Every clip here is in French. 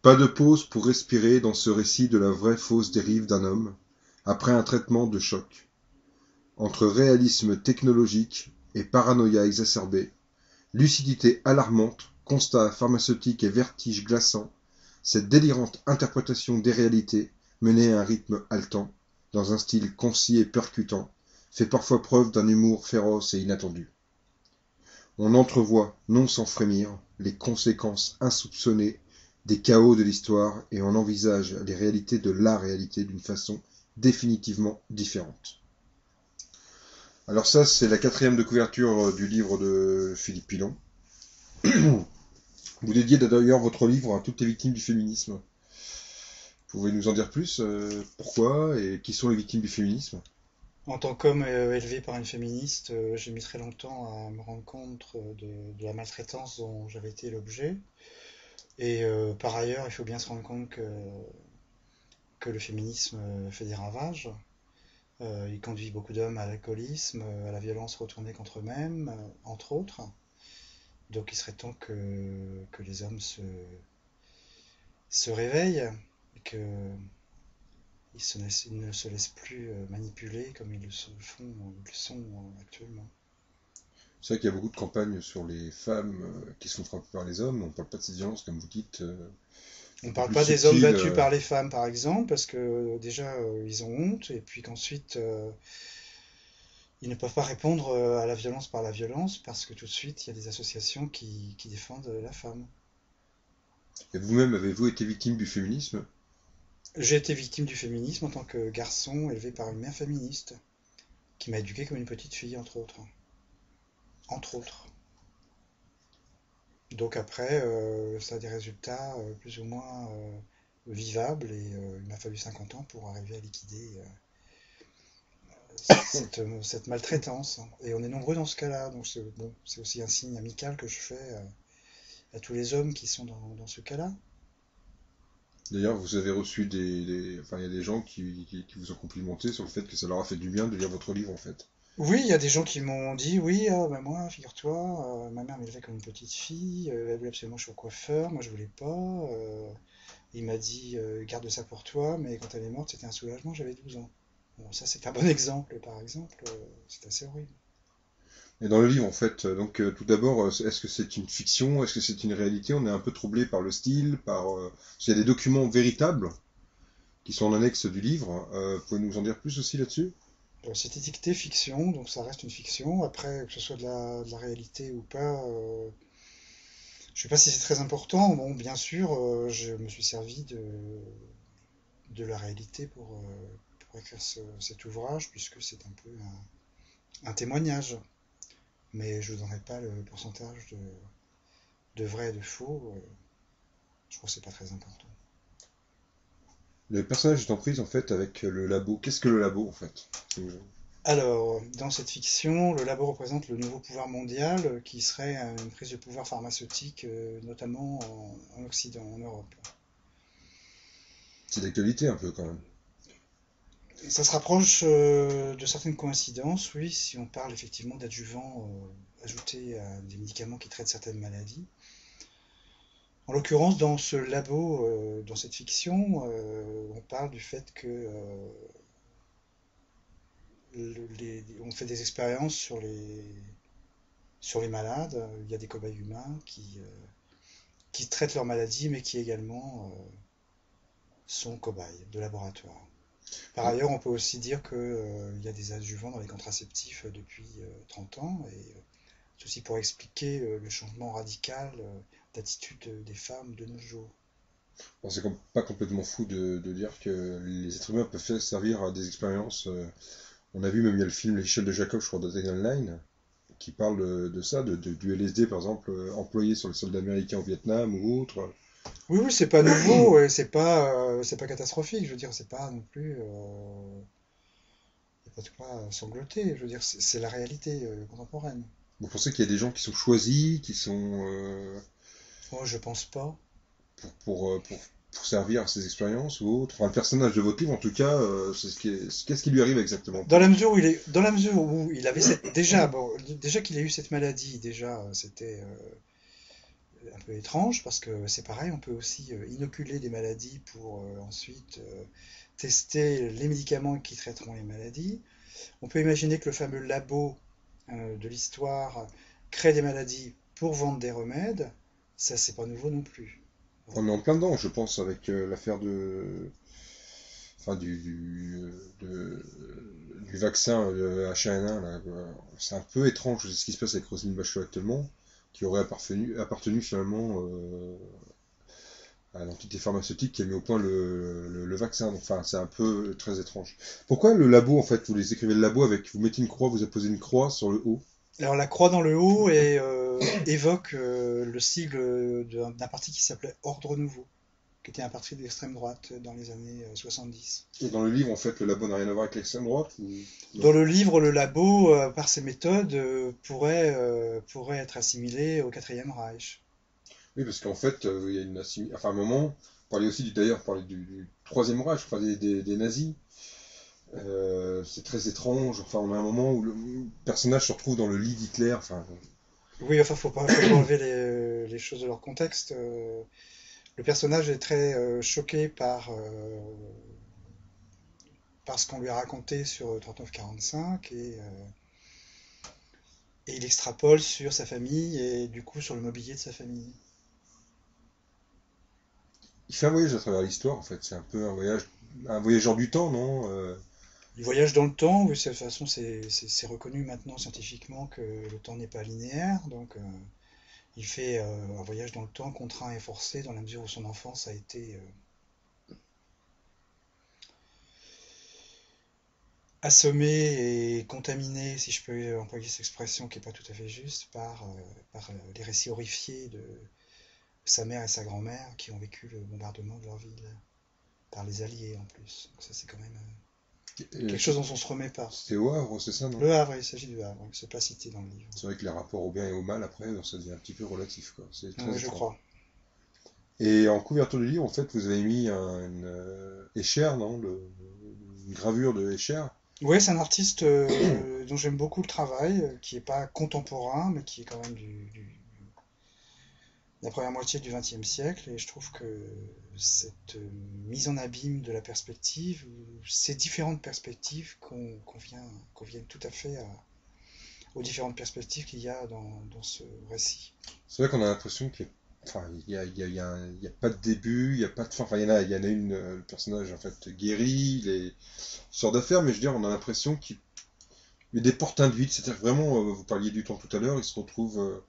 Pas de pause pour respirer dans ce récit de la vraie fausse dérive d'un homme, après un traitement de choc. Entre réalisme technologique et paranoïa exacerbée, lucidité alarmante, constat pharmaceutique et vertige glaçant, cette délirante interprétation des réalités, menée à un rythme haletant, dans un style concis et percutant, fait parfois preuve d'un humour féroce et inattendu. On entrevoit, non sans frémir, les conséquences insoupçonnées des chaos de l'histoire et on envisage les réalités de la réalité d'une façon définitivement différente. Alors ça, c'est la 4e de couverture du livre de Philippe Pilon. Vous dédiez d'ailleurs votre livre à toutes les victimes du féminisme. Pouvez nous en dire plus pourquoi et qui sont les victimes du féminisme? En tant qu'homme élevé par une féministe, j'ai mis très longtemps à me rendre compte de la maltraitance dont j'avais été l'objet. Et par ailleurs, il faut bien se rendre compte que le féminisme fait des ravages. Il conduit beaucoup d'hommes à l'alcoolisme, à la violence retournée contre eux-mêmes, entre autres. Donc il serait temps que les hommes se réveillent et qu'ils ne se laissent plus manipuler comme ils le sont actuellement. C'est vrai qu'il y a beaucoup de campagnes sur les femmes qui se font frapper par les hommes. On ne parle pas de ces violences, comme vous dites, On un ne peu parle plus pas des hommes subtiles. battus par les femmes, par exemple, parce que déjà ils ont honte, et puis qu'ensuite ils ne peuvent pas répondre à la violence par la violence, parce que tout de suite il y a des associations qui défendent la femme. Et vous-même, avez-vous été victime du féminisme? J'ai été victime du féminisme en tant que garçon élevé par une mère féministe, qui m'a éduqué comme une petite fille, entre autres. Entre autres. Donc après, ça a des résultats plus ou moins vivables, et il m'a fallu 50 ans pour arriver à liquider cette maltraitance. Et on est nombreux dans ce cas-là, donc bon, c'est aussi un signe amical que je fais à tous les hommes qui sont dans ce cas-là. D'ailleurs, vous avez reçu Enfin, il y a des gens qui vous ont complimenté sur le fait que ça leur a fait du bien de lire votre livre, en fait. Oui, il y a des gens qui m'ont dit, oui, ah, bah moi, figure-toi, ma mère m'élevait comme une petite fille, elle voulait absolument que je sois coiffeur, moi je voulais pas. Il m'a dit, garde ça pour toi, mais quand elle est morte, c'était un soulagement, j'avais 12 ans. Bon, ça c'est un bon exemple, par exemple, c'est assez horrible. Et dans le livre, en fait, donc tout d'abord, est-ce que c'est une fiction? Est-ce que c'est une réalité? On est un peu troublé par le style, parce qu'il y a des documents véritables qui sont en annexe du livre. Pouvez nous en dire plus aussi là-dessus? C'est étiqueté fiction, donc ça reste une fiction. Après, que ce soit de la réalité ou pas, je sais pas si c'est très important. Bon, bien sûr, je me suis servi de la réalité pour écrire cet ouvrage, puisque c'est un peu un témoignage. Mais je vous donnerai pas le pourcentage de vrai et de faux. Je trouve que c'est pas très important. Le personnage est en prise, en fait, avec le labo. Qu'est-ce que le labo, en fait? Alors, dans cette fiction, le labo représente le nouveau pouvoir mondial qui serait une prise de pouvoir pharmaceutique, notamment en Occident, en Europe. C'est d'actualité, un peu, quand même. Ça se rapproche de certaines coïncidences, oui, si on parle effectivement d'adjuvants ajoutés à des médicaments qui traitent certaines maladies. En l'occurrence, dans ce labo, dans cette fiction, on parle du fait que on fait des expériences sur les malades. Il y a des cobayes humains qui traitent leur maladie, mais qui également sont cobayes de laboratoire. Par ailleurs, on peut aussi dire qu'il y a des adjuvants dans les contraceptifs depuis 30 ans, et ceci pour expliquer le changement radical d'attitude des femmes de nos jours. Bon, c'est pas complètement fou de dire que les êtres humains peuvent servir à des expériences. On a vu même, il y a le film L'échelle de Jacob, je crois, de Dead Line, qui parle de ça, du LSD, par exemple, employé sur les soldats américains au Vietnam ou autre. Oui, oui, c'est pas nouveau, et c'est pas catastrophique. Je veux dire, c'est pas non plus, y a pas de quoi sangloter. Je veux dire, c'est la réalité contemporaine. Vous pensez qu'il y a des gens qui sont choisis, qui sont Moi, je pense pas. pour, pour, euh, pour, pour servir à ces expériences ou autre? Enfin, le personnage de votre livre, en tout cas, qu'est-ce qui lui arrive exactement? Dans la mesure où il avait déjà, bon, déjà qu'il a eu cette maladie, déjà, c'était un peu étrange parce que c'est pareil, on peut aussi inoculer des maladies pour ensuite tester les médicaments qui traiteront les maladies. On peut imaginer que le fameux labo de l'histoire crée des maladies pour vendre des remèdes. Ça, c'est pas nouveau non plus. On est en plein dedans, je pense, avec l'affaire enfin, du vaccin H1N1, là. C'est un peu étrange ce qui se passe avec Roselyne Bachelot actuellement, qui aurait appartenu finalement à l'entité pharmaceutique qui a mis au point le vaccin. Donc, enfin, c'est un peu très étrange. Pourquoi le labo, en fait, vous les écrivez le labo avec, vous mettez une croix, vous apposez une croix sur le haut? Alors la croix dans le haut évoque le sigle d'un parti qui s'appelait Ordre Nouveau, qui était un parti d'extrême droite dans les années 70. Et dans le livre, en fait, le labo n'a rien à voir avec l'extrême droite ou... Dans Non. le livre, le labo, par ses méthodes, pourrait être assimilé au Quatrième Reich. Oui, parce qu'en fait, il y a enfin, à un moment, on parlait aussi d'ailleurs, on parlait du Troisième Reich, je crois, des nazis. C'est très étrange. Enfin, on a un moment où le personnage se retrouve dans le lit d'Hitler. Enfin, Oui, enfin, faut pas enlever les choses de leur contexte. Le personnage est très choqué par ce qu'on lui a raconté sur 39-45 et il extrapole sur sa famille et du coup sur le mobilier de sa famille. il fait un voyage à travers l'histoire, en fait. C'est un peu un voyageur du temps, non? Il voyage dans le temps, oui, de toute façon c'est reconnu maintenant scientifiquement que le temps n'est pas linéaire, donc il fait un voyage dans le temps contraint et forcé dans la mesure où son enfance a été assommée et contaminée, si je peux employer cette expression qui n'est pas tout à fait juste, par les récits horrifiés de sa mère et sa grand-mère qui ont vécu le bombardement de leur ville, par les Alliés en plus. Donc ça c'est quand même quelque chose dont on se remet pas. C'était au Havre, c'est ça, non? Le Havre, il s'agit du Havre, c'est pas cité dans le livre. C'est vrai que les rapports au bien et au mal, après, ça devient un petit peu relatif, quoi. C'est très Oui, je étrange. crois. Et en couverture du livre, en fait, vous avez mis une Escher, non? Une gravure de Escher. Oui, c'est un artiste dont j'aime beaucoup le travail, qui est pas contemporain, mais qui est quand même de la première moitié du XXe siècle, et je trouve que cette mise en abîme de la perspective, ou ces différentes perspectives conviennent tout à fait aux différentes perspectives qu'il y a dans ce récit. C'est vrai qu'on a l'impression qu'il y a, enfin, il y a pas de début, il y a pas de fin. Enfin, il y en a une, le personnage, en fait, guéri, il sort d'affaires, mais je veux dire, on a l'impression qu'il y a des portes induites. C'est-à-dire que vraiment, vous parliez du temps tout à l'heure, il se retrouve,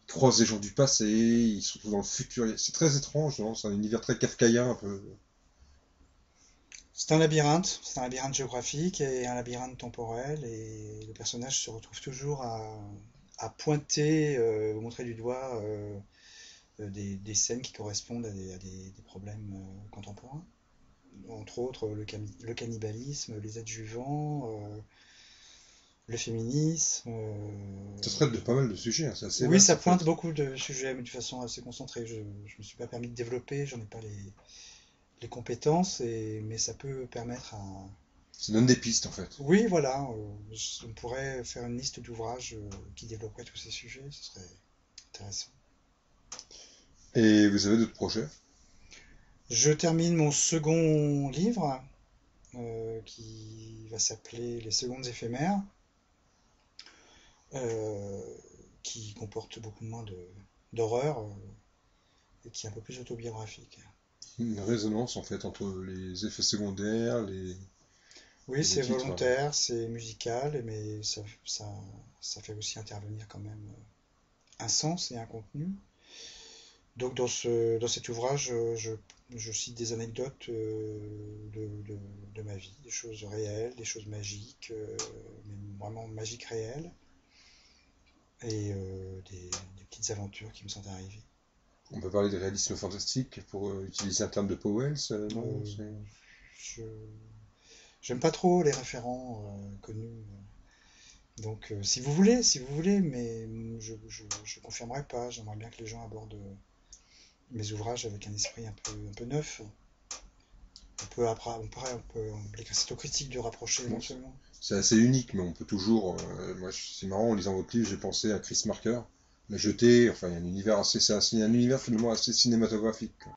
il croise des gens du passé, il se retrouve dans le futur. C'est très étrange, non? C'est un univers très kafkaïen, un peu. C'est un labyrinthe géographique et un labyrinthe temporel, et le personnage se retrouve toujours à pointer, montrer du doigt des scènes qui correspondent à des problèmes contemporains. Entre autres le cannibalisme, les adjuvants, le féminisme. Ça traite de pas mal de sujets, hein, c'est assez Oui, vaste, ça en pointe fait. beaucoup de sujets, mais de façon assez concentrée. Je me suis pas permis de développer, j'en ai pas les compétences, mais ça peut permettre à... Ça donne des pistes, en fait. Oui, voilà, on pourrait faire une liste d'ouvrages qui développeraient tous ces sujets, ce serait intéressant. Et vous avez d'autres projets? Je termine mon second livre, qui va s'appeler Les Secondes éphémères, euh, qui comporte beaucoup moins d'horreur et qui est un peu plus autobiographique. Une résonance, en fait, entre les effets secondaires, Oui, et le c'est titre. volontaire, c'est musical, mais ça fait aussi intervenir quand même un sens et un contenu. Donc dans cet ouvrage, je cite des anecdotes de ma vie, des choses réelles, des choses magiques, même vraiment magiques réelles, et des petites aventures qui me sont arrivées. On peut parler de réalisme fantastique pour utiliser un terme de Powell, non? Euh, je J'aime pas trop les référents connus. Donc si vous voulez, mais je confirmerai pas. J'aimerais bien que les gens abordent mes ouvrages avec un esprit un peu neuf. On peut les c'est aux critiques de rapprocher Bon, éventuellement. c'est assez unique, mais on peut toujours. Moi, c'est marrant, en lisant votre livre, j'ai pensé à Chris Marker, La jetée, enfin, il y a un univers assez, c'est un univers finalement assez cinématographique, quoi.